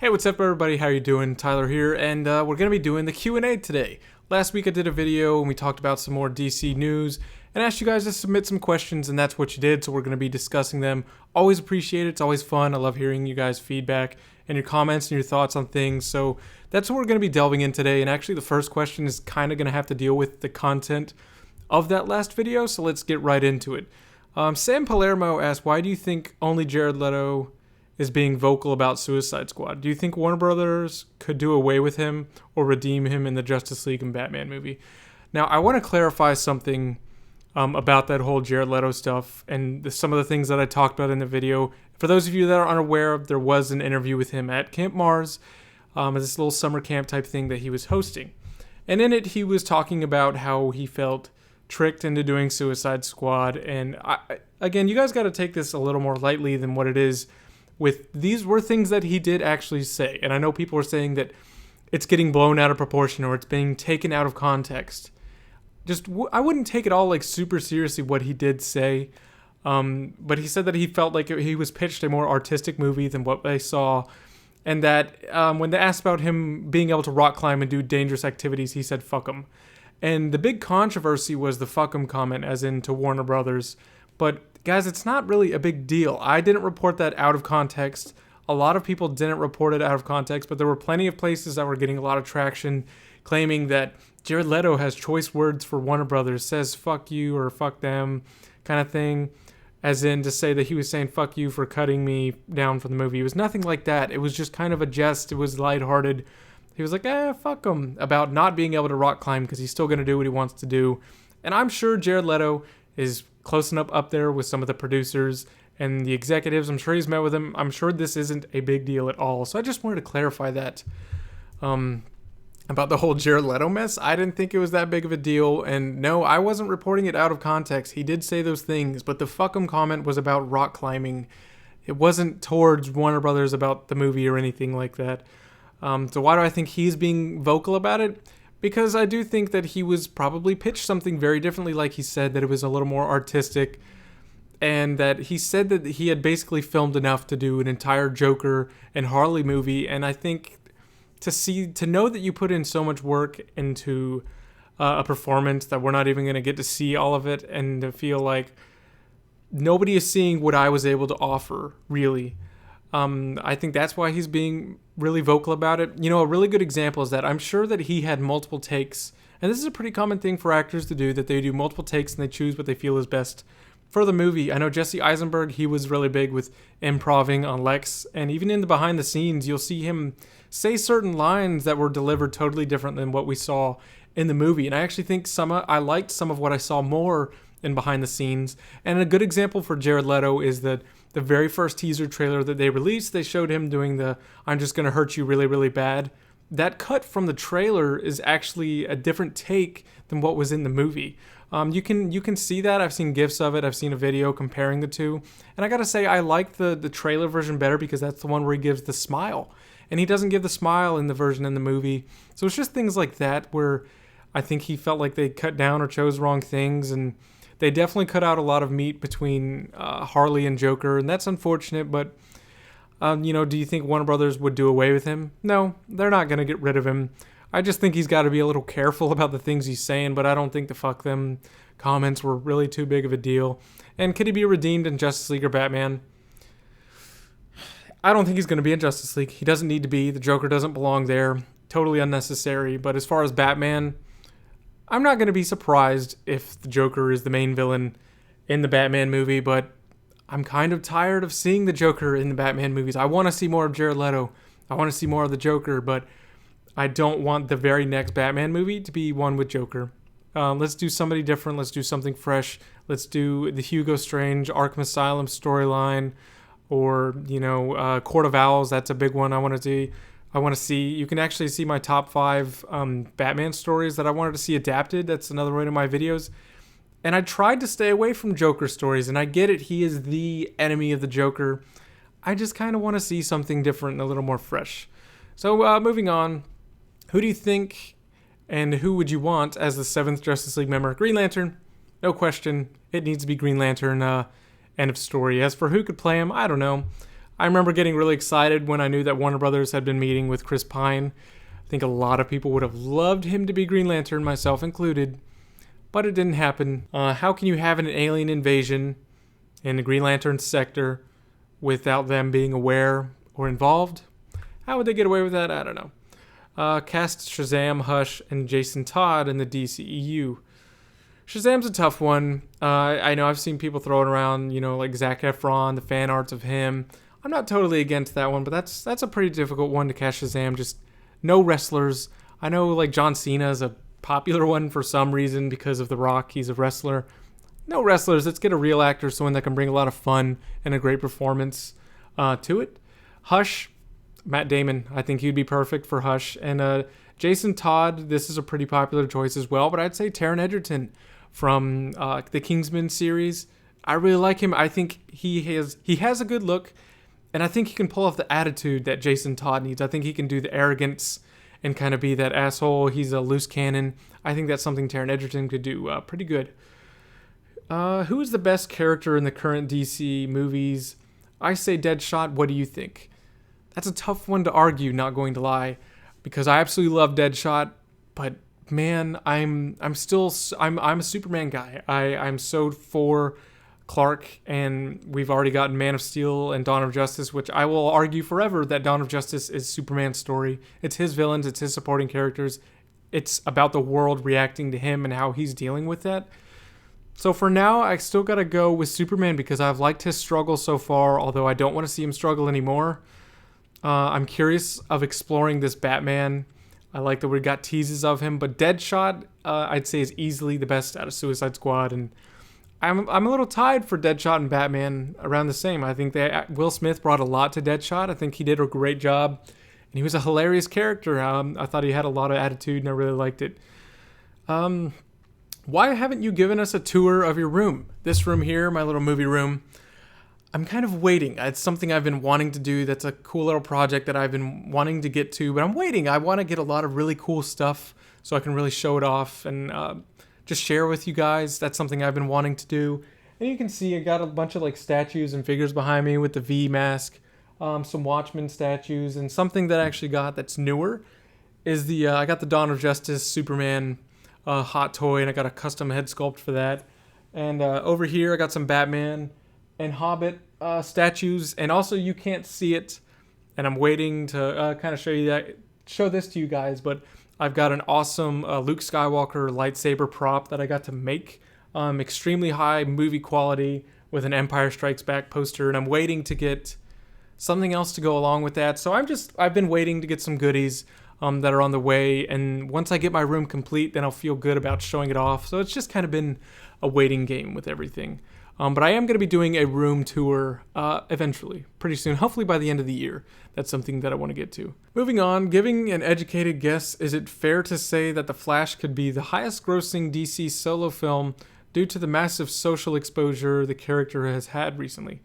Hey, what's up everybody? How you doing? Tyler here, and we're going to be doing the Q&A today. Last week I did a video and we talked about some more DC news and asked you guys to submit some questions, and that's what you did, so we're going to be discussing them. Always appreciate it. It's always fun. I love hearing you guys' feedback and your comments and your thoughts on things, so that's what we're going to be delving in today. And actually the first question is kind of going to have to deal with the content of that last video, so let's get right into it. Sam Palermo asked, why do you think only Jared Leto is being vocal about Suicide Squad? Do you think Warner Brothers could do away with him or redeem him in the Justice League and Batman movie? Now, I want to clarify something about that whole Jared Leto stuff and some of the things that I talked about in the video. For those of you that are unaware, there was an interview with him at Camp Mars, this little summer camp type thing that he was hosting. And in it, he was talking about how he felt tricked into doing Suicide Squad. And again, you guys got to take this a little more lightly than what it is. These were things that he did actually say, and I know people are saying that it's getting blown out of proportion or it's being taken out of context. I wouldn't take it all like super seriously what he did say, but he said that he felt like he was pitched a more artistic movie than what they saw, and that when they asked about him being able to rock climb and do dangerous activities, he said fuck him. And the big controversy was the fuck him comment, as in to Warner Brothers. But guys, it's not really a big deal. I didn't report that out of context. A lot of people didn't report it out of context, but there were plenty of places that were getting a lot of traction claiming that Jared Leto has choice words for Warner Brothers, says fuck you or fuck them kind of thing, as in to say that he was saying fuck you for cutting me down from the movie. It was nothing like that. It was just kind of a jest. It was lighthearted. He was like, fuck him, about not being able to rock climb because he's still going to do what he wants to do. And I'm sure Jared Leto is close enough up there with some of the producers and the executives. I'm sure he's met with them. I'm sure this isn't a big deal at all. So I just wanted to clarify that about the whole Jared Leto mess. I didn't think it was that big of a deal. And no, I wasn't reporting it out of context. He did say those things, but the fuck him comment was about rock climbing. It wasn't towards Warner Brothers about the movie or anything like that. So why do I think he's being vocal about it? Because I do think that he was probably pitched something very differently, like he said, that it was a little more artistic, and that he said that he had basically filmed enough to do an entire Joker and Harley movie. And I think to know that you put in so much work into a performance that we're not even going to get to see all of it, and to feel like nobody is seeing what I was able to offer, really. I think that's why he's being really vocal about it. You know, a really good example is that I'm sure that he had multiple takes, and this is a pretty common thing for actors to do, that they do multiple takes and they choose what they feel is best for the movie. I know Jesse Eisenberg, he was really big with improving on Lex, and even in the behind the scenes, you'll see him say certain lines that were delivered totally different than what we saw in the movie. And I actually think I liked some of what I saw more in behind the scenes. And a good example for Jared Leto is that the very first teaser trailer that they released, they showed him doing the "I'm just gonna hurt you really, really bad." That cut from the trailer is actually a different take than what was in the movie. You can see that. I've seen GIFs of it. I've seen a video comparing the two. And I gotta say, I like the trailer version better because that's the one where he gives the smile. And he doesn't give the smile in the version in the movie. So it's just things like that where I think he felt like they cut down or chose wrong things, and they definitely cut out a lot of meat between Harley and Joker, and that's unfortunate, but, do you think Warner Brothers would do away with him? No, they're not going to get rid of him. I just think he's got to be a little careful about the things he's saying, but I don't think the fuck them comments were really too big of a deal. And could he be redeemed in Justice League or Batman? I don't think he's going to be in Justice League. He doesn't need to be. The Joker doesn't belong there. Totally unnecessary. But as far as Batman, I'm not going to be surprised if the Joker is the main villain in the Batman movie, but I'm kind of tired of seeing the Joker in the Batman movies. I want to see more of Jared Leto. I want to see more of the Joker, but I don't want the very next Batman movie to be one with Joker. Let's do somebody different. Let's do something fresh. Let's do the Hugo Strange Arkham Asylum storyline, or, Court of Owls. That's a big one I want to see. You can actually see my top 5 Batman stories that I wanted to see adapted. That's another one of my videos. And I tried to stay away from Joker stories, and I get it. He is the enemy of the Joker. I just kind of want to see something different and a little more fresh. So moving on, who do you think and who would you want as the 7th Justice League member? Green Lantern, no question. It needs to be Green Lantern. End of story. As for who could play him, I don't know. I remember getting really excited when I knew that Warner Brothers had been meeting with Chris Pine. I think a lot of people would have loved him to be Green Lantern, myself included, but it didn't happen. How can you have an alien invasion in the Green Lantern sector without them being aware or involved? How would they get away with that? I don't know. Cast Shazam, Hush, and Jason Todd in the DCEU. Shazam's a tough one. I know I've seen people throwing around, like Zac Efron, the fan arts of him. I'm not totally against that one, but that's a pretty difficult one to cast Shazam. Just no wrestlers. I know like John Cena is a popular one for some reason because of The Rock. He's a wrestler. No wrestlers. Let's get a real actor, someone that can bring a lot of fun and a great performance to it. Hush, Matt Damon. I think he'd be perfect for Hush. And Jason Todd, this is a pretty popular choice as well, but I'd say Taron Egerton from the Kingsman series. I really like him. I think he has a good look, and I think he can pull off the attitude that Jason Todd needs. I think he can do the arrogance and kind of be that asshole. He's a loose cannon. I think that's something Taron Egerton could do pretty good. Who is the best character in the current DC movies? I say Deadshot. What do you think? That's a tough one to argue, not going to lie, because I absolutely love Deadshot, but man, I'm a Superman guy. I'm so for Clark, and we've already gotten Man of Steel and Dawn of Justice, which I will argue forever that Dawn of Justice is Superman's story. It's his villains, it's his supporting characters. It's about the world reacting to him and how he's dealing with that. So for now, I still gotta go with Superman because I've liked his struggle so far, although I don't want to see him struggle anymore. I'm curious of exploring this Batman. I like that we got teases of him, but Deadshot, I'd say, is easily the best out of Suicide Squad, and I'm a little tied for Deadshot and Batman around the same. I think that Will Smith brought a lot to Deadshot. I think he did a great job, and he was a hilarious character. I thought he had a lot of attitude, and I really liked it. Why haven't you given us a tour of your room? This room here, my little movie room. I'm kind of waiting. It's something I've been wanting to do. That's a cool little project that I've been wanting to get to, but I'm waiting. I want to get a lot of really cool stuff so I can really show it off and just share with you guys. That's something I've been wanting to do. And you can see I got a bunch of like statues and figures behind me with the V mask, some Watchmen statues, and something that I actually got that's newer is I got the Dawn of Justice Superman hot toy, and I got a custom head sculpt for that. And over here I got some Batman and Hobbit statues, and also you can't see it, and I'm waiting to kind of show this to you guys, but I've got an awesome Luke Skywalker lightsaber prop that I got to make, extremely high movie quality with an Empire Strikes Back poster, and I'm waiting to get something else to go along with that. So I've been waiting to get some goodies that are on the way, and once I get my room complete, then I'll feel good about showing it off. So it's just kind of been a waiting game with everything. But I am going to be doing a room tour eventually, pretty soon, hopefully by the end of the year. That's something that I want to get to. Moving on, giving an educated guess, is it fair to say that The Flash could be the highest grossing DC solo film due to the massive social exposure the character has had recently?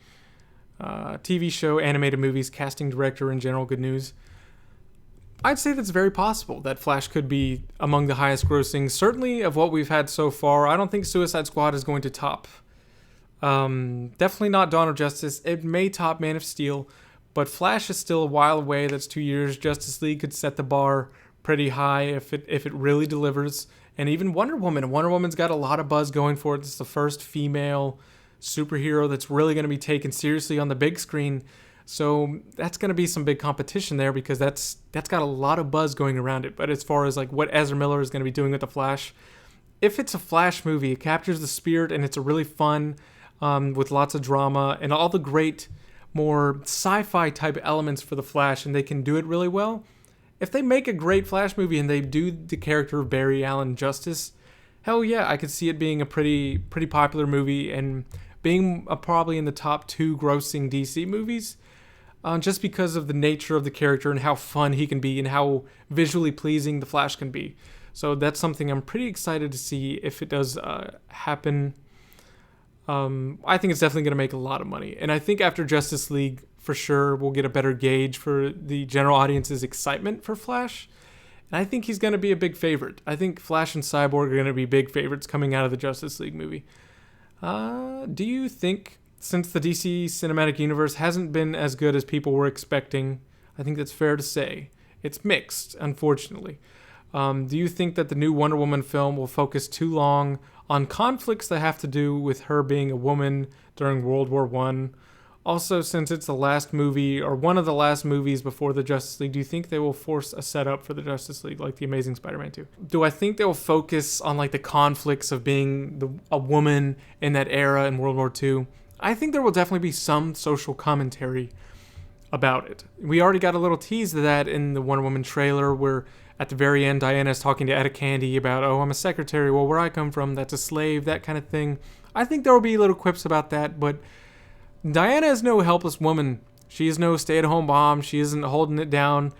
TV show, animated movies, casting director, in general, good news. I'd say that's very possible that Flash could be among the highest grossing, certainly of what we've had so far. I don't think Suicide Squad is going to top. Definitely not Dawn of Justice. It may top Man of Steel, but Flash is still a while away. That's 2 years. Justice League could set the bar pretty high if it really delivers. And even Wonder Woman. Wonder Woman's got a lot of buzz going for it. It's the first female superhero that's really going to be taken seriously on the big screen. So that's going to be some big competition there because that's got a lot of buzz going around it. But as far as like what Ezra Miller is going to be doing with the Flash, if it's a Flash movie, it captures the spirit and it's a really fun with lots of drama and all the great, more sci-fi type elements for the Flash, and they can do it really well. If they make a great Flash movie and they do the character of Barry Allen justice, hell yeah, I could see it being a pretty popular movie and being probably in the top 2 grossing DC movies. Just because of the nature of the character and how fun he can be and how visually pleasing the Flash can be. So that's something I'm pretty excited to see if it does happen. I think it's definitely going to make a lot of money. And I think after Justice League, for sure, we'll get a better gauge for the general audience's excitement for Flash. And I think he's going to be a big favorite. I think Flash and Cyborg are going to be big favorites coming out of the Justice League movie. Do you think since the DC cinematic universe hasn't been as good as people were expecting, I think that's fair to say. It's mixed, unfortunately. Do you think that the new Wonder Woman film will focus too long on conflicts that have to do with her being a woman during World War I? Also, since it's the last movie, or one of the last movies before the Justice League, do you think they will force a setup for the Justice League, like The Amazing Spider-Man 2? Do I think they will focus on like the conflicts of being a woman in that era in World War II? I think there will definitely be some social commentary about it. We already got a little tease of that in the Wonder Woman trailer, where at the very end, Diana's talking to Etta Candy about, oh, I'm a secretary, well, where I come from, that's a slave, that kind of thing. I think there will be little quips about that, but Diana is no helpless woman. She is no stay-at-home mom. She isn't holding it down.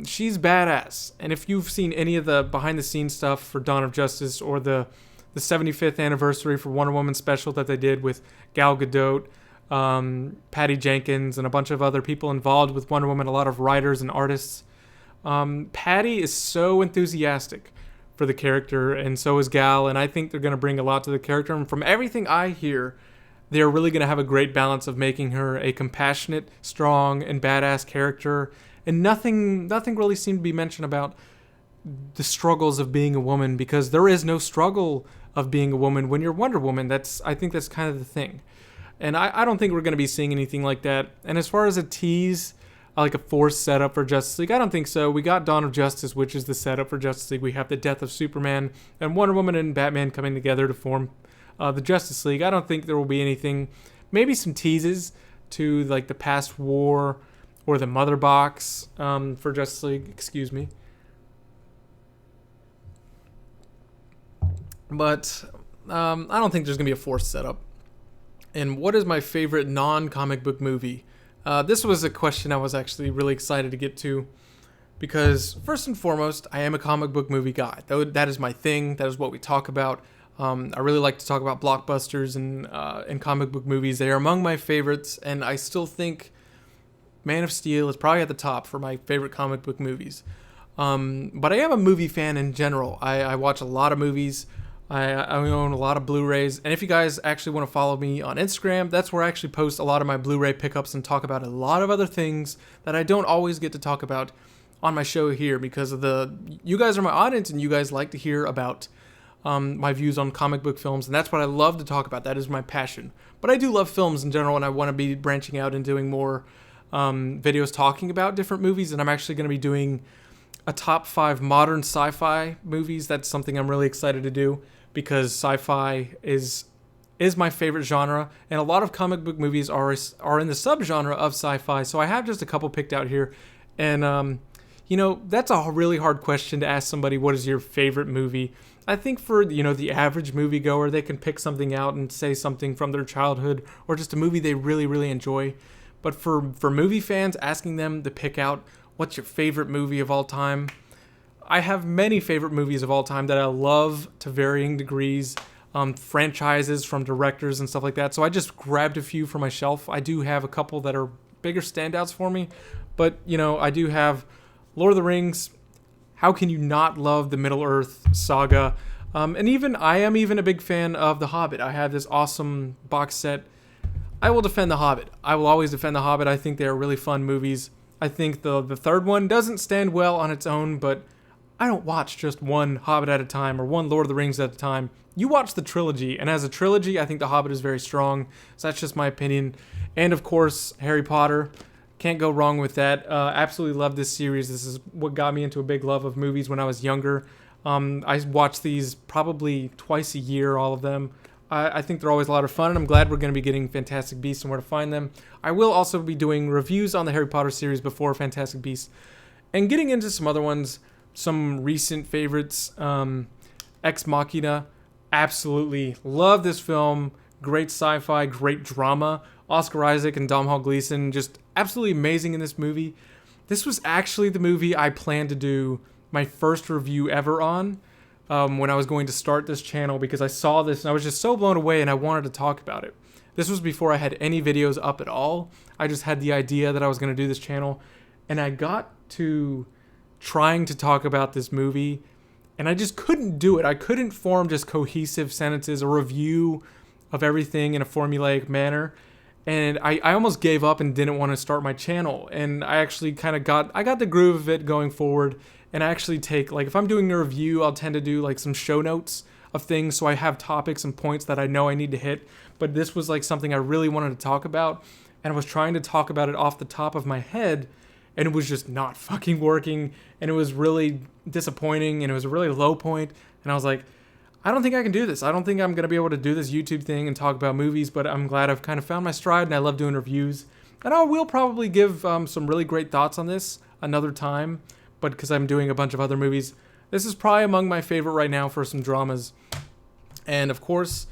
She's badass. And if you've seen any of the behind-the-scenes stuff for Dawn of Justice, or the 75th anniversary for Wonder Woman special that they did with Gal Gadot, Patty Jenkins, and a bunch of other people involved with Wonder Woman, a lot of writers and artists, Patty is so enthusiastic for the character, and so is Gal, and I think they're going to bring a lot to the character. And from everything I hear, they're really going to have a great balance of making her a compassionate, strong, and badass character. And nothing really seemed to be mentioned about the struggles of being a woman, because there is no struggle of being a woman when you're Wonder Woman. I think that's kind of the thing. And I don't think we're going to be seeing anything like that. And as far as a tease, like a forced setup for Justice League, I don't think so. We got Dawn of Justice, which is the setup for Justice League. We have the death of Superman, and Wonder Woman and Batman coming together to form the Justice League. I don't think there will be anything, maybe some teases to like the past war or the Mother Box for Justice League, excuse me. But I don't think there's going to be a forced setup. And what is my favorite non-comic book movie? This was a question I was actually really excited to get to, because first and foremost, I am a comic book movie guy. That is my thing. That is what we talk about. I really like to talk about blockbusters and comic book movies. They are among my favorites, and I still think Man of Steel is probably at the top for my favorite comic book movies. But I am a movie fan in general. I watch a lot of movies. I own a lot of Blu-rays, and if you guys actually want to follow me on Instagram, that's where I actually post a lot of my Blu-ray pickups and talk about a lot of other things that I don't always get to talk about on my show here, because of you guys are my audience, and you guys like to hear about my views on comic book films, and that's what I love to talk about. That is my passion. But I do love films in general, and I want to be branching out and doing more videos talking about different movies, and I'm actually going to be doing a top 5 modern sci-fi movies. That's something I'm really excited to do, because sci-fi is my favorite genre, and a lot of comic book movies are in the subgenre of sci-fi. So I have just a couple picked out here, and that's a really hard question to ask somebody, what is your favorite movie? I think for the average moviegoer, they can pick something out and say something from their childhood, or just a movie they really, really enjoy. But for movie fans, asking them to pick out what's your favorite movie of all time, I have many favorite movies of all time that I love to varying degrees, franchises from directors and stuff like that. So I just grabbed a few for my shelf. I do have a couple that are bigger standouts for me, but I do have Lord of the Rings. How can you not love the Middle-earth saga? And I am even a big fan of The Hobbit. I have this awesome box set. I will defend The Hobbit. I will always defend The Hobbit. I think they are really fun movies. I think the third one doesn't stand well on its own, but I don't watch just one Hobbit at a time or one Lord of the Rings at a time. You watch the trilogy, and as a trilogy, I think The Hobbit is very strong. So that's just my opinion. And of course, Harry Potter. Can't go wrong with that. Absolutely love this series. This is what got me into a big love of movies when I was younger. I watch these probably twice a year, all of them. I think they're always a lot of fun, and I'm glad we're going to be getting Fantastic Beasts and where to find them. I will also be doing reviews on the Harry Potter series before Fantastic Beasts, and getting into some other ones, some recent favorites. Ex Machina, absolutely love this film. Great sci-fi, great drama. Oscar Isaac and Domhnall Gleeson, just absolutely amazing in this movie. This was actually the movie I planned to do my first review ever on when I was going to start this channel, because I saw this and I was just so blown away and I wanted to talk about it. This was before I had any videos up at all. I just had the idea that I was going to do this channel, and I got to trying to talk about this movie, and I just couldn't do it. I couldn't form just cohesive sentences or review of everything in a formulaic manner. And I almost gave up and didn't want to start my channel. And I actually kind of got the groove of it going forward. And I actually take, like, if I'm doing a review, I'll tend to do like some show notes of things, so I have topics and points that I know I need to hit. But this was like something I really wanted to talk about, and I was trying to talk about it off the top of my head, and it was just not fucking working, and it was really disappointing, and it was a really low point. And I was like, I don't think I can do this. I don't think I'm going to be able to do this YouTube thing and talk about movies, but I'm glad I've kind of found my stride, and I love doing reviews. And I will probably give some really great thoughts on this another time, but because I'm doing a bunch of other movies, this is probably among my favorite right now for some dramas. And of course,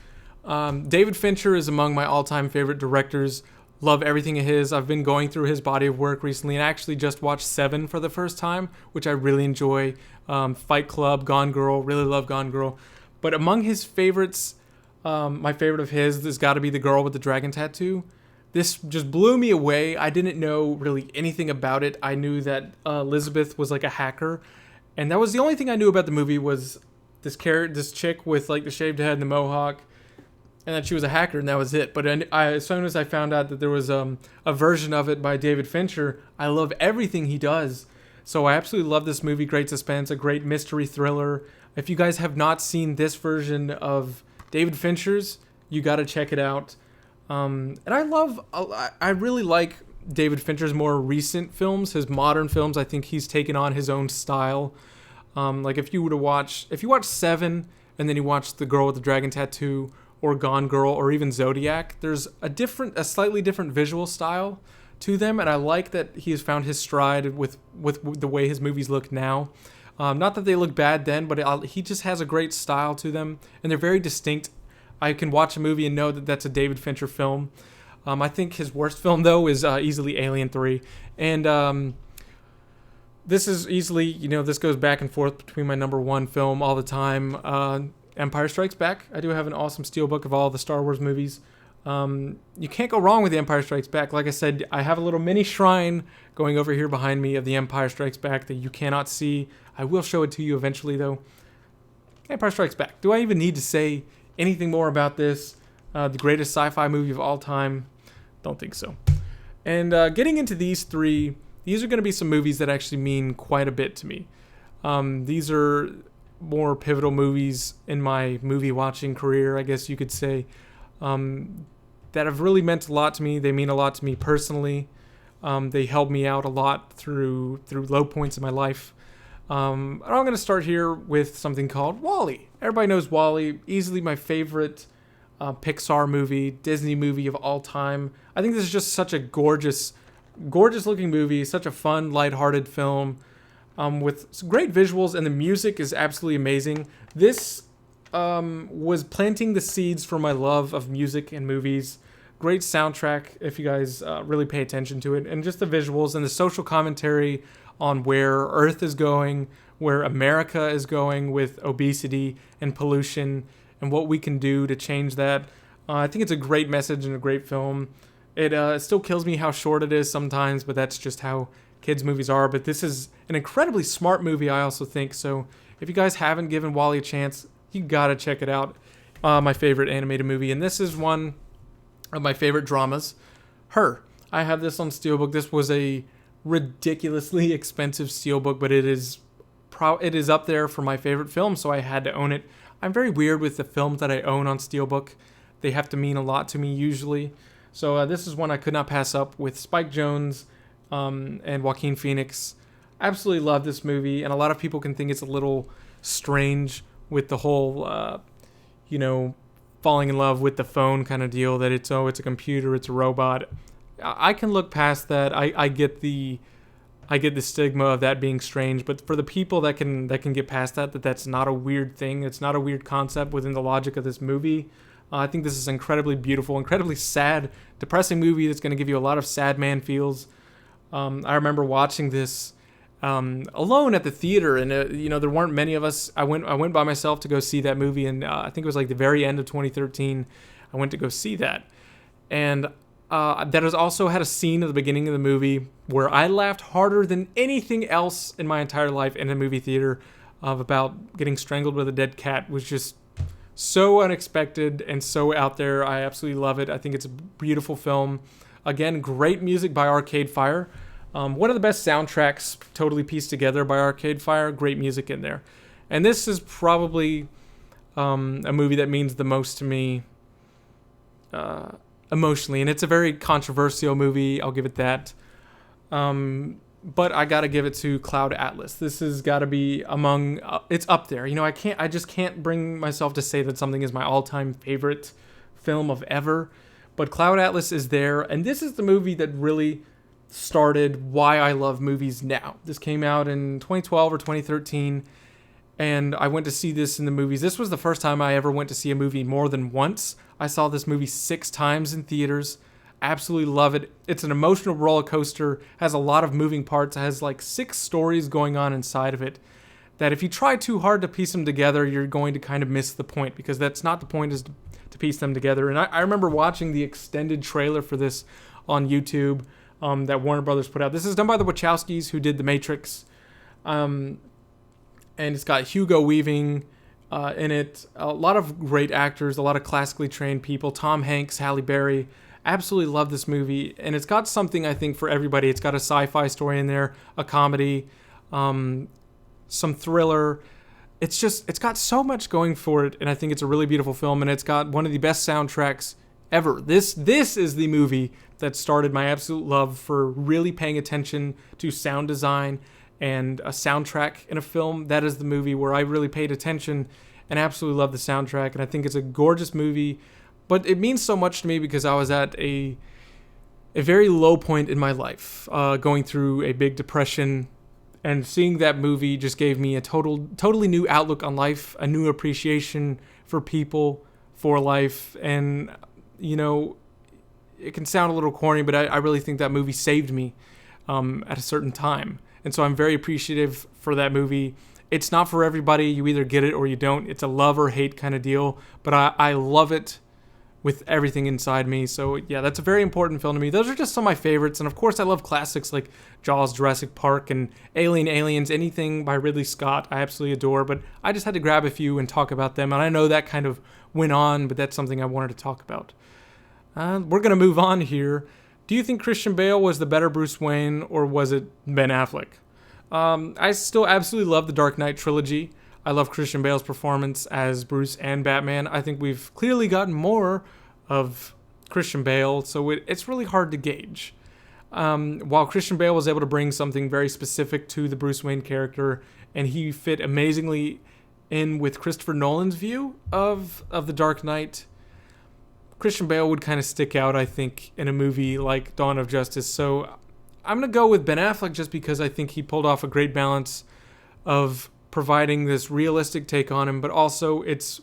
David Fincher is among my all-time favorite directors. Love everything of his. I've been going through his body of work recently and actually just watched Seven for the first time, which I really enjoy. Fight Club, Gone Girl, really love Gone Girl. But among his favorites, my favorite of his has got to be The Girl with the Dragon Tattoo. This just blew me away. I didn't know really anything about it. I knew that Elizabeth was like a hacker, and that was the only thing I knew about the movie, was this chick with like the shaved head and the mohawk, and that she was a hacker, and that was it. But as soon as I found out that there was a version of it by David Fincher, I love everything he does. So I absolutely love this movie. Great suspense, a great mystery thriller. If you guys have not seen this version of David Fincher's, you got to check it out. And I really like David Fincher's more recent films, his modern films. I think he's taken on his own style. Like if you watch Seven and then you watch The Girl with the Dragon Tattoo or Gone Girl or even Zodiac, there's a slightly different visual style to them, and I like that he has found his stride with the way his movies look now. Not that they look bad then, but he just has a great style to them, and they're very distinct. I can watch a movie and know that that's a David Fincher film. I think his worst film, though, is easily Alien 3. And this is easily, this goes back and forth between my number one film all the time, Empire Strikes Back. I do have an awesome steelbook of all the Star Wars movies. You can't go wrong with The Empire Strikes Back. Like I said, I have a little mini shrine going over here behind me of The Empire Strikes Back that you cannot see. I will show it to you eventually, though. Empire Strikes Back. Do I even need to say anything more about this? The greatest sci-fi movie of all time? Don't think so. And getting into these three, these are going to be some movies that actually mean quite a bit to me. These are more pivotal movies in my movie watching career, I guess you could say, that have really meant a lot to me. They mean a lot to me personally. They helped me out a lot through low points in my life. I'm going to start here with something called WALL-E. Everybody knows WALL-E, easily my favorite Pixar movie, Disney movie of all time. I think this is just such a gorgeous looking movie, such a fun, lighthearted film with great visuals, and the music is absolutely amazing. This was planting the seeds for my love of music and movies. Great soundtrack if you guys really pay attention to it, and just the visuals and the social commentary on where Earth is going, where America is going with obesity and pollution, and what we can do to change that. I think it's a great message and a great film. It still kills me how short it is sometimes, but that's just how kids' movies are. But this is an incredibly smart movie, I also think. So if you guys haven't given WALL-E a chance, you gotta check it out. My favorite animated movie, and this is one of my favorite dramas. Her. I have this on Steelbook. This was a ridiculously expensive Steelbook, but it is up there for my favorite film, so I had to own it. I'm very weird with the films that I own on Steelbook. They have to mean a lot to me usually. So this is one I could not pass up, with Spike Jonze and Joaquin Phoenix. Absolutely love this movie, and a lot of people can think it's a little strange with the whole, falling in love with the phone kind of deal, that it's a computer, it's a robot. I can look past that. I get the stigma of that being strange, but for the people that can get past that's not a weird thing. It's not a weird concept within the logic of this movie. I think this is incredibly beautiful, incredibly sad, depressing movie that's going to give you a lot of sad man feels. I remember watching this alone at the theater, and there weren't many of us. I went by myself to go see that movie, and I think it was like the very end of 2013. I went to go see that, and that has also had a scene at the beginning of the movie where I laughed harder than anything else in my entire life in a movie theater, about getting strangled with a dead cat. Was just so unexpected and so out there. I absolutely love it. I think it's a beautiful film. Again, great music by Arcade Fire. One of the best soundtracks totally pieced together by Arcade Fire. Great music in there. And this is probably a movie that means the most to me emotionally. And it's a very controversial movie. I'll give it that. But I got to give it to Cloud Atlas. This has got to be among, it's up there. I just can't bring myself to say that something is my all-time favorite film of ever. But Cloud Atlas is there. And this is the movie that really started why I love movies now. This came out in 2012 or 2013. And I went to see this in the movies. This was the first time I ever went to see a movie more than once. I saw this movie 6 times in theaters. Absolutely love it. It's an emotional roller coaster, has a lot of moving parts, has like 6 stories going on inside of it that if you try too hard to piece them together, you're going to kind of miss the point, because that's not the point, is to piece them together. And I remember watching the extended trailer for this on YouTube that Warner Brothers put out. This is done by the Wachowskis, who did The Matrix. And it's got Hugo Weaving in it, a lot of great actors, a lot of classically trained people, Tom Hanks, Halle Berry. Absolutely love this movie, and it's got something, I think, for everybody. It's got a sci-fi story in there, a comedy, some thriller. It's got so much going for it, and I think it's a really beautiful film, and it's got one of the best soundtracks ever. This is the movie that started my absolute love for really paying attention to sound design and a soundtrack in a film. That is the movie where I really paid attention and absolutely love the soundtrack, and I think it's a gorgeous movie. But it means so much to me because I was at a very low point in my life, going through a big depression, and seeing that movie just gave me a totally new outlook on life, a new appreciation for people, for life. And, it can sound a little corny, but I really think that movie saved me at a certain time. And so I'm very appreciative for that movie. It's not for everybody. You either get it or you don't. It's a love or hate kind of deal. But I love it with everything inside me. So yeah, that's a very important film to me. Those are just some of my favorites. And of course I love classics like Jaws, Jurassic Park, and Aliens, anything by Ridley Scott I absolutely adore. But I just had to grab a few and talk about them. And I know that kind of went on, but that's something I wanted to talk about. We're going to move on here. Do you think Christian Bale was the better Bruce Wayne, or was it Ben Affleck? I still absolutely love the Dark Knight trilogy. I love Christian Bale's performance as Bruce and Batman. I think we've clearly gotten more of Christian Bale, so it's really hard to gauge. While Christian Bale was able to bring something very specific to the Bruce Wayne character, and he fit amazingly in with Christopher Nolan's view of the Dark Knight, Christian Bale would kind of stick out, I think, in a movie like Dawn of Justice. So I'm going to go with Ben Affleck just because I think he pulled off a great balance of providing this realistic take on him, but also it's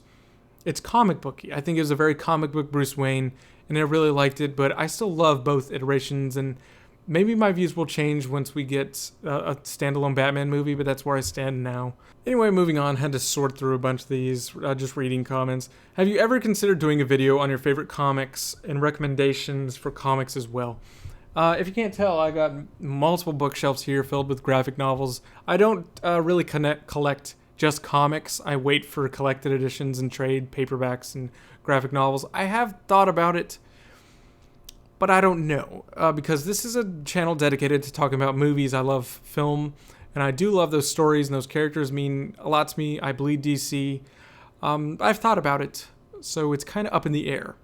comic booky. I think it was a very comic book Bruce Wayne, and I really liked it, but I still love both iterations, and maybe my views will change once we get a standalone Batman movie, but that's where I stand now. Anyway, moving on, had to sort through a bunch of these, just reading comments. Have you ever considered doing a video on your favorite comics and recommendations for comics as well? If you can't tell, I got multiple bookshelves here filled with graphic novels. I don't really collect just comics. I wait for collected editions and trade paperbacks and graphic novels. I have thought about it, but I don't know, because this is a channel dedicated to talking about movies. I love film, and I do love those stories, and those characters mean a lot to me. I bleed DC. I've thought about it, so it's kind of up in the air.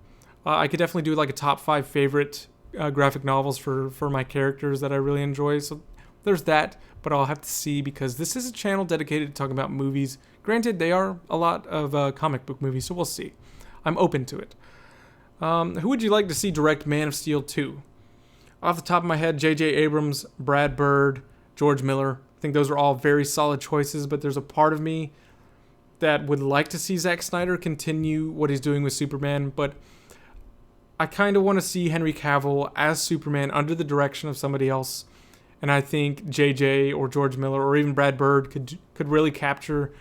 I could definitely do like a top 5 favorite graphic novels for my characters that I really enjoy. So there's that, but I'll have to see, because this is a channel dedicated to talking about movies. Granted, they are a lot of comic book movies, so we'll see. I'm open to it. Who would you like to see direct Man of Steel 2? Off the top of my head, J.J. Abrams, Brad Bird, George Miller. I think those are all very solid choices, but there's a part of me that would like to see Zack Snyder continue what he's doing with Superman, but I kind of want to see Henry Cavill as Superman under the direction of somebody else. And I think JJ or George Miller or even Brad Bird could really capture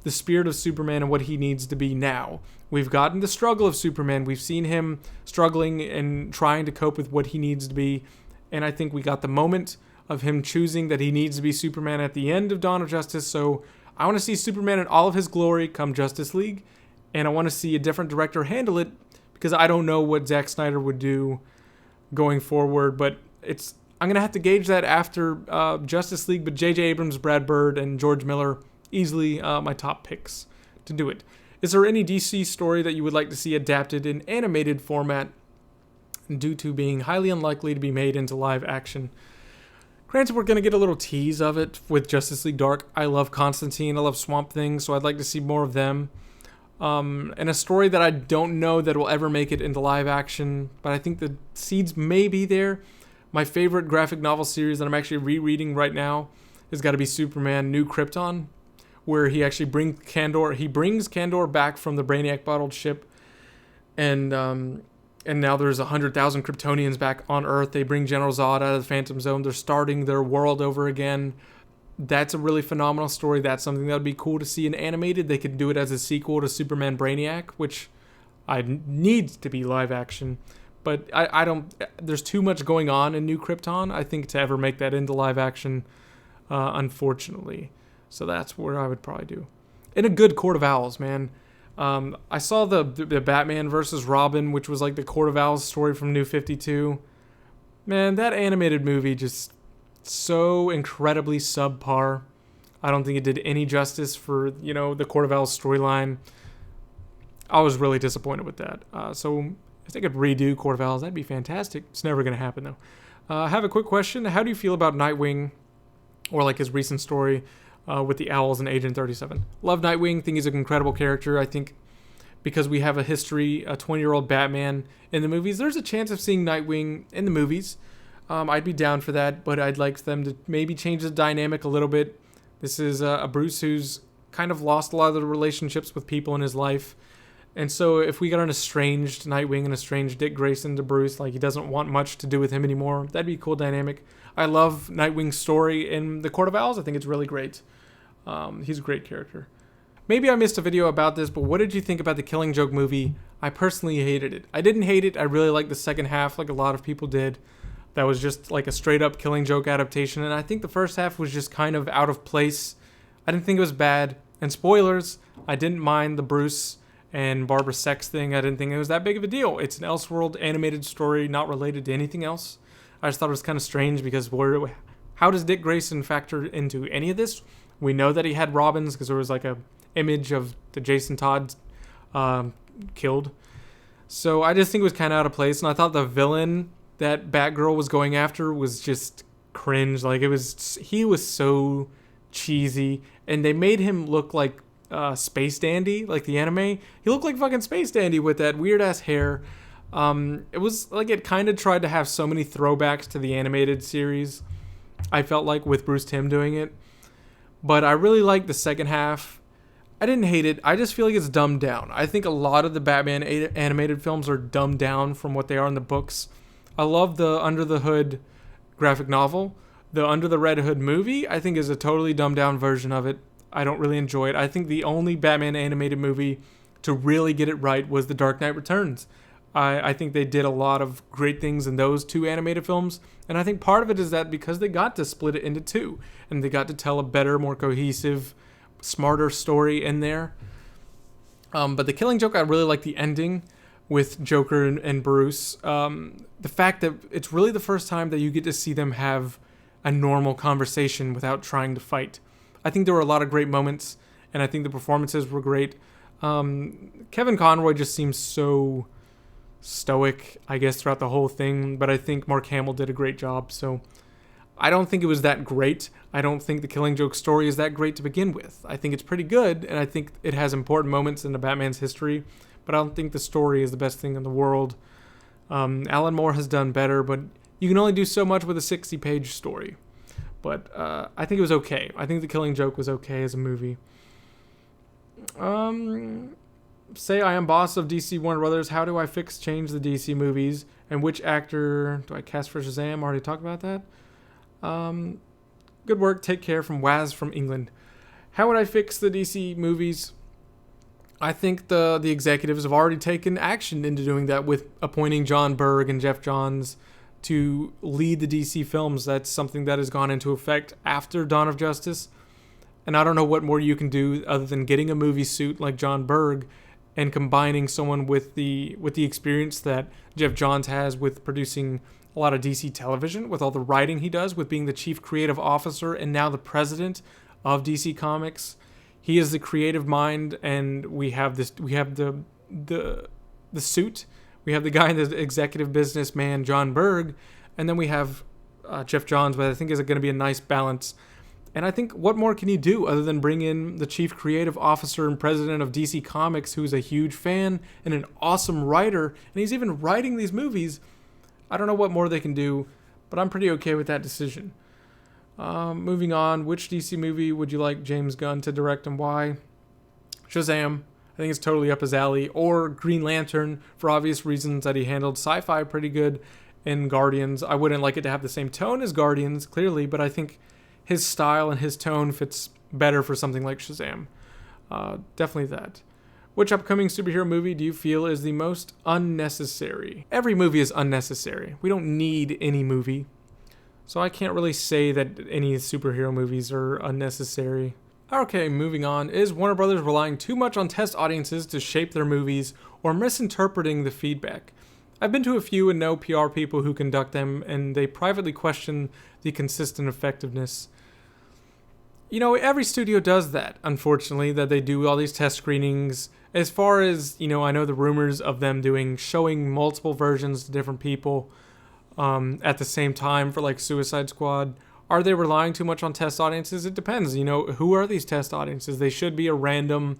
the spirit of Superman and what he needs to be now. We've gotten the struggle of Superman. We've seen him struggling and trying to cope with what he needs to be. And I think we got the moment of him choosing that he needs to be Superman at the end of Dawn of Justice. So I want to see Superman in all of his glory come Justice League. and I want to see a different director handle it because I don't know what Zack Snyder would do going forward. But I'm gonna have to gauge that after Justice League. But J.J. Abrams, Brad Bird, and George Miller easily my top picks to do it. Is there any DC story that you would like to see adapted in animated format due to being highly unlikely to be made into live action? Granted, we're going to get a little tease of it with Justice League Dark. I love Constantine. I love Swamp Thing, so I'd like to see more of them. And a story that I don't know that will ever make it into live action, but I think the seeds may be there. My favorite graphic novel series that I'm actually rereading right now has got to be Superman New Krypton, where he actually brings Kandor back from the Brainiac bottled ship, and now there's 100,000 Kryptonians back on Earth. They bring General Zod out of the Phantom Zone. They're starting their world over again. That's a really phenomenal story. That's something that would be cool to see in animated. They could do it as a sequel to Superman Brainiac, which needs to be live action. But I don't. There's too much going on in New Krypton, I think, to ever make that into live action, unfortunately. So that's where I would probably do. And a good Court of Owls, man. I saw the Batman versus Robin, which was like the Court of Owls story from New 52. Man, that animated movie just so incredibly subpar. I don't think it did any justice for, the Court of Owls storyline. I was really disappointed with that. So if they could redo Court of Owls, that'd be fantastic. It's never going to happen, though. I have a quick question. How do you feel about Nightwing, or like his recent story with the Owls and Agent 37? Love Nightwing. Think he's an incredible character. I think because we have a history, a 20-year-old Batman in the movies, there's a chance of seeing Nightwing in the movies. I'd be down for that, but I'd like them to maybe change the dynamic a little bit. This is a Bruce who's kind of lost a lot of the relationships with people in his life. And so if we got an estranged Nightwing and estranged Dick Grayson to Bruce, like he doesn't want much to do with him anymore, that'd be a cool dynamic. I love Nightwing's story in the Court of Owls. I think it's really great. He's a great character. Maybe I missed a video about this, but what did you think about the Killing Joke movie? I personally hated it. I didn't hate it. I really liked the second half, like a lot of people did. That was just like a straight up Killing Joke adaptation. And I think the first half was just kind of out of place. I didn't think it was bad. And spoilers, I didn't mind the Bruce and Barbara sex thing. I didn't think it was that big of a deal. It's an Elseworld animated story, not related to anything else. I just thought it was kind of strange because how does Dick Grayson factor into any of this? We know that he had Robins because there was like a image of the Jason Todd killed. So I just think it was kind of out of place. And I thought the villain that Batgirl was going after was just cringe. Like he was so cheesy, and they made him look like Space Dandy, like the anime. He looked like fucking Space Dandy with that weird ass hair. It was like it kind of tried to have so many throwbacks to the animated series, I felt like, with Bruce Timm doing it. But I really liked the second half. I didn't hate it. I just feel like it's dumbed down. I think a lot of the Batman animated films are dumbed down from what they are in the books. I love the Under the Hood graphic novel. The Under the Red Hood movie, I think, is a totally dumbed down version of it. I don't really enjoy it. I think the only Batman animated movie to really get it right was The Dark Knight Returns. I think they did a lot of great things in those two animated films, and I think part of it is that because they got to split it into two, and they got to tell a better, more cohesive, smarter story in there. But The Killing Joke, I really like the ending with Joker and Bruce. The fact that it's really the first time that you get to see them have a normal conversation without trying to fight. I think there were a lot of great moments, and I think the performances were great. Kevin Conroy just seems so stoic, I guess, throughout the whole thing, but I think Mark Hamill did a great job, so I don't think it was that great. I don't think the Killing Joke story is that great to begin with. I think it's pretty good, and I think it has important moments in the Batman's history, but I don't think the story is the best thing in the world. Alan Moore has done better, but you can only do so much with a 60-page story. But I think it was okay. I think The Killing Joke was okay as a movie. Say I am boss of DC Warner Brothers. How do I change the DC movies? And which actor do I cast for Shazam? Already talked about that. Good work. Take care. From Waz from England. How would I fix the DC movies? I think the executives have already taken action into doing that with appointing John Berg and Jeff Johns to lead the DC films. That's something that has gone into effect after Dawn of Justice. And I don't know what more you can do other than getting a movie suit like John Berg and combining someone with the experience that Jeff Johns has with producing a lot of DC television, with all the writing he does, with being the chief creative officer and now the president of DC Comics. He is the creative mind, and we have the suit. We have the guy, the executive businessman, John Berg, and then we have Jeff Johns, but I think is going to be a nice balance. And I think what more can you do other than bring in the chief creative officer and president of DC Comics, who's a huge fan and an awesome writer, and he's even writing these movies. I don't know what more they can do, but I'm pretty okay with that decision. Moving on, which DC movie would you like James Gunn to direct and why? Shazam. I think it's totally up his alley. Or Green Lantern, for obvious reasons that he handled sci-fi pretty good in Guardians. I wouldn't like it to have the same tone as Guardians, clearly, but I think his style and his tone fits better for something like Shazam. Definitely that. Which upcoming superhero movie do you feel is the most unnecessary? Every movie is unnecessary. We don't need any movie. So I can't really say that any superhero movies are unnecessary. Okay, moving on. Is Warner Brothers relying too much on test audiences to shape their movies or misinterpreting the feedback? I've been to a few and know PR people who conduct them, and they privately question the consistent effectiveness. You know, every studio does that, unfortunately, that they do all these test screenings. As far as, I know the rumors of them showing multiple versions to different people at the same time for like Suicide Squad. Are they relying too much on test audiences? It depends. Who are these test audiences? They should be a random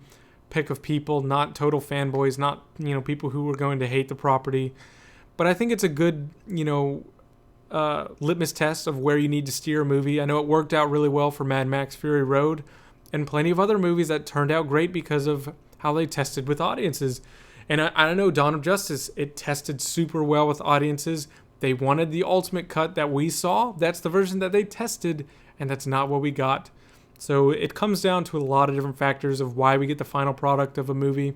pick of people, not total fanboys, not, people who are going to hate the property. But I think it's a good, litmus test of where you need to steer a movie. I know it worked out really well for Mad Max Fury Road and plenty of other movies that turned out great because of how they tested with audiences. And I know Dawn of Justice, it tested super well with audiences. They wanted the ultimate cut that we saw. That's the version that they tested, and that's not what we got. So it comes down to a lot of different factors of why we get the final product of a movie.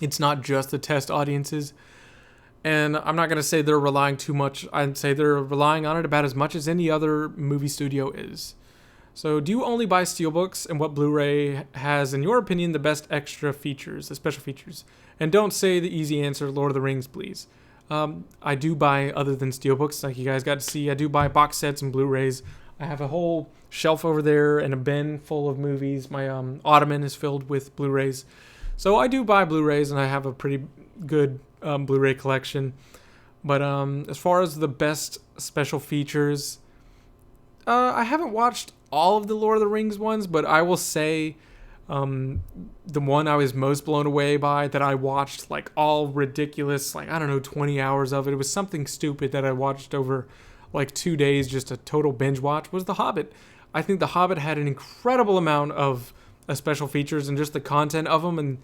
It's not just the test audiences. And I'm not going to say they're relying too much. I'd say they're relying on it about as much as any other movie studio is. So do you only buy steelbooks, and what Blu-ray has, in your opinion, the best extra features, the special features? And don't say the easy answer, Lord of the Rings, please. I do buy other than steelbooks, like you guys got to see. I do buy box sets and Blu-rays. I have a whole shelf over there and a bin full of movies. My ottoman is filled with Blu-rays. So I do buy Blu-rays, and I have a pretty good Blu-ray collection. But as far as the best special features, I haven't watched all of the Lord of the Rings ones, but I will say the one I was most blown away by that I watched like all ridiculous, 20 hours of it. It was something stupid that I watched over like 2 days, just a total binge watch, was The Hobbit. I think The Hobbit had an incredible amount of special features and just the content of them. And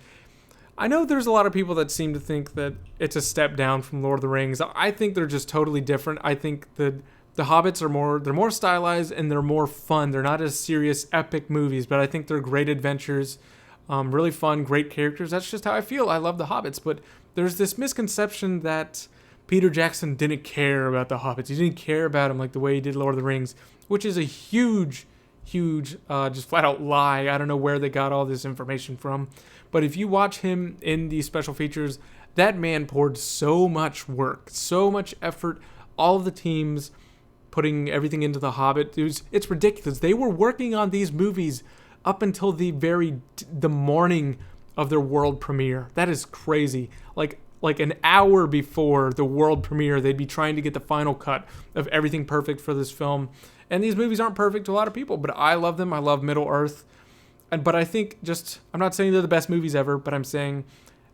I know there's a lot of people that seem to think that it's a step down from Lord of the Rings. I think they're just totally different. I think the Hobbits are more stylized and they're more fun. They're not as serious, epic movies, but I think they're great adventures, really fun, great characters. That's just how I feel. I love the Hobbits, but there's this misconception that Peter Jackson didn't care about the Hobbits. He didn't care about them like the way he did Lord of the Rings, which is a huge, just flat out lie. I don't know where they got all this information from, but if you watch him in these special features, that man poured so much work, so much effort, all of the teams putting everything into The Hobbit. It's ridiculous. They were working on these movies up until the morning of their world premiere. That is crazy. Like an hour before the world premiere, they'd be trying to get the final cut of everything perfect for this film. And these movies aren't perfect to a lot of people, but I love them. I love Middle-earth. But I think I'm not saying they're the best movies ever, but I'm saying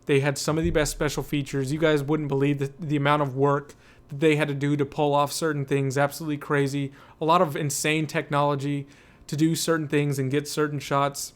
they had some of the best special features. You guys wouldn't believe the amount of work that they had to do to pull off certain things. Absolutely crazy. A lot of insane technology to do certain things and get certain shots.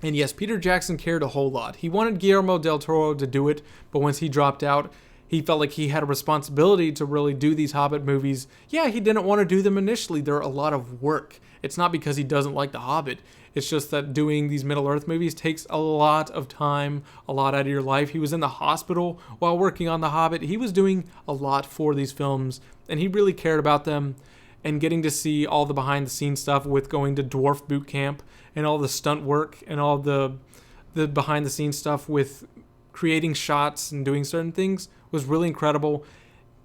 And yes, Peter Jackson cared a whole lot. He wanted Guillermo del Toro to do it, but once he dropped out, he felt like he had a responsibility to really do these Hobbit movies. Yeah, he didn't want to do them initially. They're a lot of work. It's not because he doesn't like The Hobbit. It's just that doing these Middle-earth movies takes a lot of time, a lot out of your life. He was in the hospital while working on The Hobbit. He was doing a lot for these films, and he really cared about them. And getting to see all the behind-the-scenes stuff with going to dwarf boot camp and all the stunt work and all the behind-the-scenes stuff with creating shots and doing certain things was really incredible.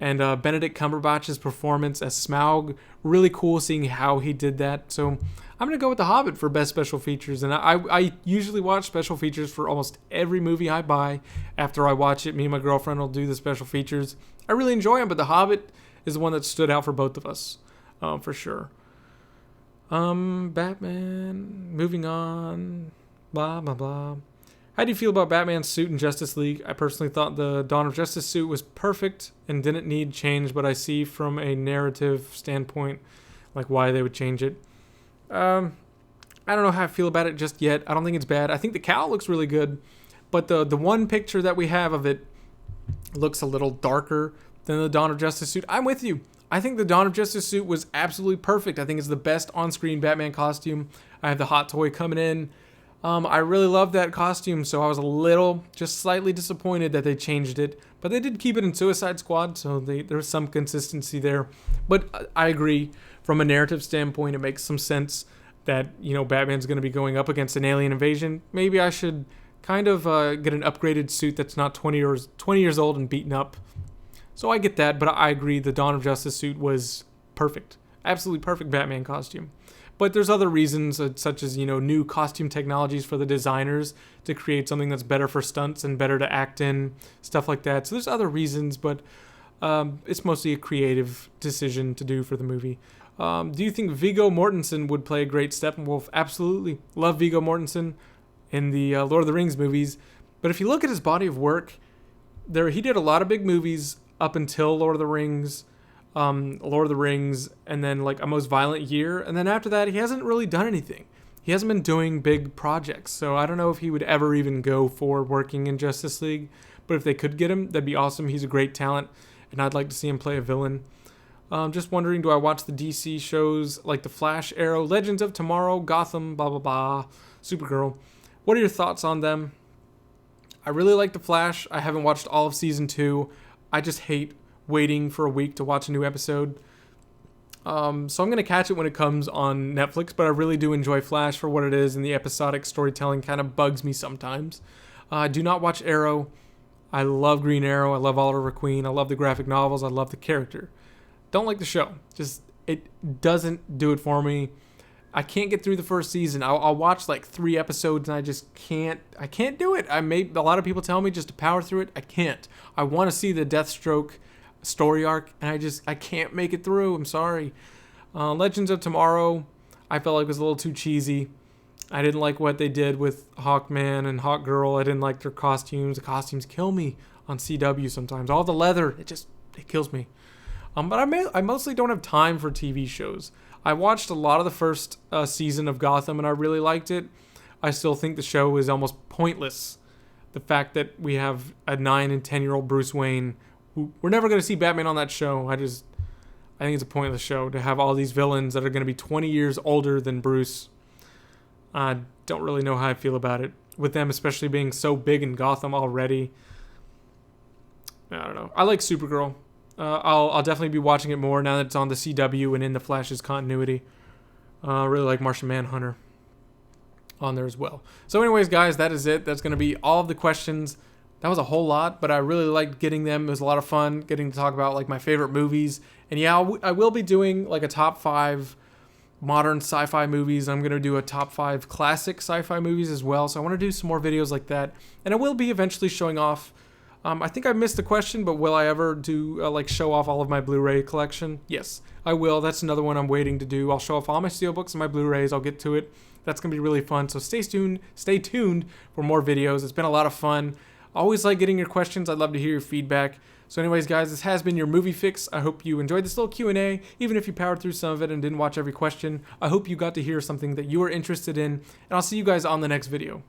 And Benedict Cumberbatch's performance as Smaug, really cool seeing how he did that. So I'm going to go with The Hobbit for best special features. And I usually watch special features for almost every movie I buy. After I watch it, me and my girlfriend will do the special features. I really enjoy them, but The Hobbit is the one that stood out for both of us, for sure. Batman, moving on, blah, blah, blah. How do you feel about Batman's suit in Justice League? I personally thought the Dawn of Justice suit was perfect and didn't need change, but I see from a narrative standpoint, like why they would change it. I don't know how I feel about it just yet. I don't think it's bad. I think the cowl looks really good, but the one picture that we have of it looks a little darker than the Dawn of Justice suit. I'm with you. I think the Dawn of Justice suit was absolutely perfect. I think it's the best on-screen Batman costume. I have the hot toy coming in. I really love that costume, so I was a little, just slightly disappointed that they changed it. But they did keep it in Suicide Squad, so there's some consistency there. But I agree, from a narrative standpoint, it makes some sense that, you know, Batman's going to be going up against an alien invasion. Maybe I should kind of get an upgraded suit that's not 20 years old and beaten up. So I get that, but I agree the Dawn of Justice suit was perfect. Absolutely perfect Batman costume. But there's other reasons, such as, you know, new costume technologies for the designers to create something that's better for stunts and better to act in, stuff like that. So there's other reasons, but it's mostly a creative decision to do for the movie. Do you think Viggo Mortensen would play a great Steppenwolf? Absolutely. Love Viggo Mortensen in the Lord of the Rings movies. But if you look at his body of work, he did a lot of big movies up until Lord of the Rings, and then like A Most Violent Year, and then after that he hasn't really done anything. He hasn't been doing big projects, so I don't know if he would ever even go for working in Justice League, but if they could get him, that'd be awesome. He's a great talent, and I'd like to see him play a villain. Just wondering, do I watch the DC shows like The Flash, Arrow, Legends of Tomorrow, Gotham, blah blah blah, Supergirl? What are your thoughts on them? I really like The Flash. I haven't watched all of season 2. I just hate waiting for a week to watch a new episode. So I'm going to catch it when it comes on Netflix, but I really do enjoy Flash for what it is, and the episodic storytelling kind of bugs me sometimes. I do not watch Arrow. I love Green Arrow. I love Oliver Queen. I love the graphic novels. I love the character. Don't like the show. Just, it doesn't do it for me. I can't get through the first season. I'll watch like 3 episodes and I just can't. I can't do it. A lot of people tell me just to power through it. I can't. I want to see the Deathstroke story arc, and I can't make it through. I'm sorry. Legends of Tomorrow, I felt like was a little too cheesy. I didn't like what they did with Hawkman and Hawkgirl. I didn't like their costumes. The costumes kill me on CW sometimes. All the leather, it kills me. But I mostly don't have time for TV shows. I watched a lot of the first season of Gotham, and I really liked it. I still think the show is almost pointless. The fact that we have a 9 and 10-year-old Bruce Wayne, we're never going to see Batman on that show. I think it's a pointless show to have all these villains that are going to be 20 years older than Bruce. I don't really know how I feel about it, with them especially being so big in Gotham already. I don't know. I like Supergirl. I'll definitely be watching it more now that it's on the CW and in the Flash's continuity. I really like Martian Manhunter on there as well. So anyways, guys, that is it. That's going to be all of the questions. That was a whole lot, but I really liked getting them. It was a lot of fun getting to talk about like my favorite movies. And yeah, I will be doing like a top 5 modern sci-fi movies. I'm going to do a top 5 classic sci-fi movies as well. So I want to do some more videos like that. And I will be eventually showing off. I think I missed the question, but will I ever do like show off all of my Blu-ray collection? Yes, I will. That's another one I'm waiting to do. I'll show off all my steelbooks and my Blu-rays. I'll get to it. That's going to be really fun. So stay tuned for more videos. It's been a lot of fun. Always like getting your questions. I'd love to hear your feedback. So anyways, guys, this has been your Movie Fix. I hope you enjoyed this little Q&A, even if you powered through some of it and didn't watch every question. I hope you got to hear something that you were interested in, and I'll see you guys on the next video.